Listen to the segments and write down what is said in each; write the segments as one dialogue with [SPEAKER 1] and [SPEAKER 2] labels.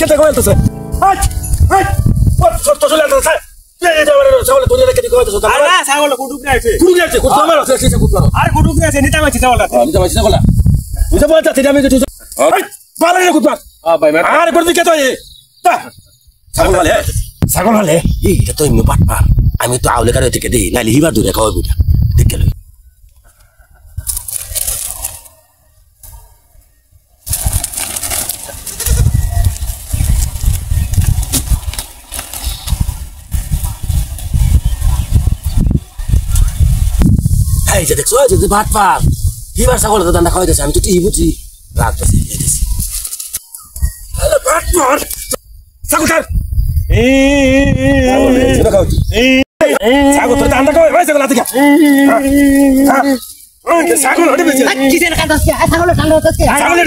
[SPEAKER 1] কেটে কইতেছে হাট হাট কত ছোট চলে আসছে এই যে ছাগল দুনিয়া কেটে কইতেছে
[SPEAKER 2] আরে না ছাগল কুটুক আছে
[SPEAKER 1] কুটু আমার আছে সে কুটু
[SPEAKER 2] আরে কুটুক আছে নিতা মাছি ছাগলটা
[SPEAKER 1] নিতা মাছি ছাগল বুঝা বলতা তুই আমি কিছু হাট পালা রে কুটু ভাই আরে কোন দিকে তো ছাগল হলে এইটা তো এমনি বাটপা আমি তো আউলে কারে থেকে দেই নাইলে হিবার দূরে খাওয়াবো এটা দেখে লই এই যে দেখছো যে বাটপা হিবার ছাগল তো দান্দা খাওয়াইতেছে আমি তো ঠিক বুঝি রাখতেছি এদিছি আরে বাটপা ছাগল ছাগল তোর দান্দা কই ভাই ছাগল আতে কা ছাগল হটে বেঁচে
[SPEAKER 3] কিসের কাঁদা আছে ছাগল কাঁদা আছে
[SPEAKER 1] ছাগল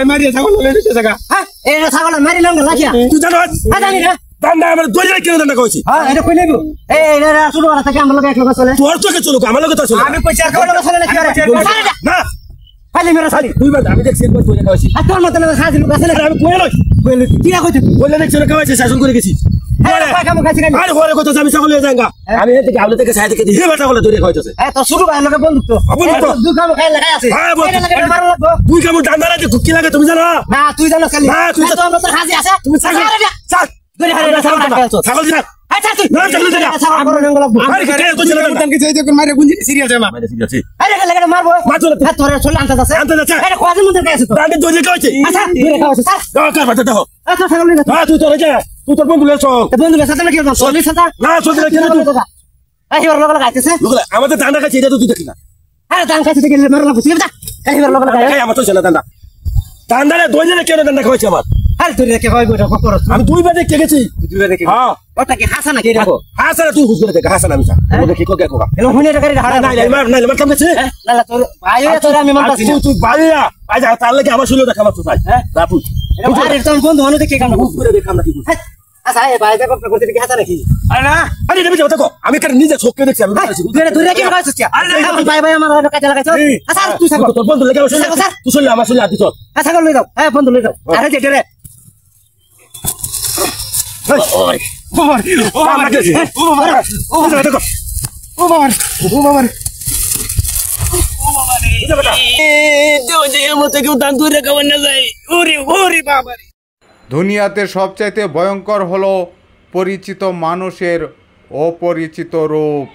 [SPEAKER 1] মারি ছাগল লেনে জায়গা
[SPEAKER 3] হ্যাঁ এই ছাগল মারি লঙ্গ লাগিয়া
[SPEAKER 1] তুই জানো
[SPEAKER 3] জানি না
[SPEAKER 1] দান্দা আমার দইরা কেন দান্দা কইছি
[SPEAKER 3] হ্যাঁ এটা কই নেব এই এটা শুরু করা থেকে আমার লগে এক লগে চলে
[SPEAKER 1] তোর তো কে চলো আমার লগে তো চলো
[SPEAKER 3] আমি পয়সা খাওয়া লগে চলে না কি করে
[SPEAKER 1] না
[SPEAKER 3] খালি মেরা সালি
[SPEAKER 1] তুই বাদ আমি দেখছি একবার দইরা খাওয়াইছি
[SPEAKER 3] আর তোর মত না খাজি লোক আছে না
[SPEAKER 1] আমি কইলো
[SPEAKER 3] কইলে কি না কইতে
[SPEAKER 1] বললে দেখছ খাওয়াইছি শাসন করে গেছি
[SPEAKER 3] আরে কয় কাম খাইছি খালি
[SPEAKER 1] আরে ঘরে কত আমি ছাগল নিয়ে যাঙ্গা আমি এর থেকে আউলে থেকে সাইড থেকে দিয়ে বাটা বলে দইরা খাওয়াইতেছে
[SPEAKER 3] এ তো শুরু ভাই লগে বন্ধু তো দুই কাম খাই লাগাই আছে
[SPEAKER 1] হ্যাঁ বল
[SPEAKER 3] এটা লাগে মারো লাগবো
[SPEAKER 1] তুই কেমন দান্দা রাখে কি লাগে তুমি জানো
[SPEAKER 3] না তুই জানো খালি
[SPEAKER 1] না তুই
[SPEAKER 3] তো আমরা তো খাজি আছে
[SPEAKER 1] তুমি ছাগল ছাগ
[SPEAKER 3] ধরে হারে
[SPEAKER 1] ছাগল দিনা
[SPEAKER 3] আচ্ছা তুই
[SPEAKER 1] না ছাগল দিনা
[SPEAKER 3] ছাগল বড় লঙ্গ লাগবো
[SPEAKER 1] আরে কি তো চলে গেল
[SPEAKER 2] তানকে যাইতে কোন মারে গুঞ্জি সিরিয়াল জামা
[SPEAKER 1] মাইরে ঠিক আছে
[SPEAKER 3] আরে লাগে মারবো
[SPEAKER 1] মারছো না
[SPEAKER 3] তোর চলে আনতে যাচ্ছে এটা কয়দিন মধ্যে গেছে তো
[SPEAKER 1] দাঁড়ে দইরা খাওয়াইছি
[SPEAKER 3] আচ্ছা ধরে খাওয়াছে স্যার
[SPEAKER 1] দাও কার বাটা দাও
[SPEAKER 3] আচ্ছা ছাগল নিয়ে
[SPEAKER 1] হ্যাঁ তুই তো রেখে তুই তোর বন্ধু লেছো
[SPEAKER 3] বন্ধুদের সাথে নাকি চল্লিশ হাজার
[SPEAKER 1] না চলতে কেন তুই
[SPEAKER 3] এবার লোক লাগাইতেছে
[SPEAKER 1] লোকলা আমাদের দান্দা কাছে এটা তো তুই দেখি না
[SPEAKER 3] আরে দান খাইতে গেলে মারো লাগবো ঠিক আছে এবার লোক লাগাই
[SPEAKER 1] খাই আমার তো ছেলে দান্দা দান্দারে দইরা কেন দান্দা খাওয়াইছি আমার
[SPEAKER 3] আরে তুই রেখে কই বইটা করছ
[SPEAKER 1] আমি দুই বার দেখে গেছি হ্যাঁ
[SPEAKER 3] ওটা কি হাসা নাকি দেখো
[SPEAKER 1] হাসান তুই হুজুর দেখ হাসান আমি ওকে কি কোকে কোকা
[SPEAKER 3] এলো হুনে টাকা হারা
[SPEAKER 1] না না মার না মার কাম গেছে
[SPEAKER 3] না না তোর ভাই তোর আমি মানতাছি
[SPEAKER 1] তুই তুই বাইয়া আজ তার লাগি আমার শুনে দেখা মাত্র ভাই হ্যাঁ রাপু
[SPEAKER 3] আরে তোর বন্ধু মানুষ দেখে কাম
[SPEAKER 1] হুজুরে দেখ আমরা কি
[SPEAKER 3] আচ্ছা এই ভাই দেখো করতে কি হাসা নাকি
[SPEAKER 2] আরে না
[SPEAKER 1] আরে দেবে যাও দেখো আমি কার নিজে চোখে দেখছি আমি
[SPEAKER 3] তুই রেখে লাগাইছিস আরে ভাই ভাই আমার কাছে লাগাইছো আচ্ছা তুই ছাগল
[SPEAKER 1] তোর বন্ধু লাগে আমার শুনে তুই শুনলে আমার শুনে আদি তোর
[SPEAKER 3] আচ্ছা ছাগল লই দাও হ্যাঁ বন্ধু লই দাও আরে যেটা রে
[SPEAKER 1] ওই বাবা ও বাবা গেছে ও বাবা ও বাবা দেখো ও বাবা ও বাবা
[SPEAKER 4] দুনিয়াতে সবচাইতে ভয়ঙ্কর হলো পরিচিত মানুষের অপরিচিত রূপ।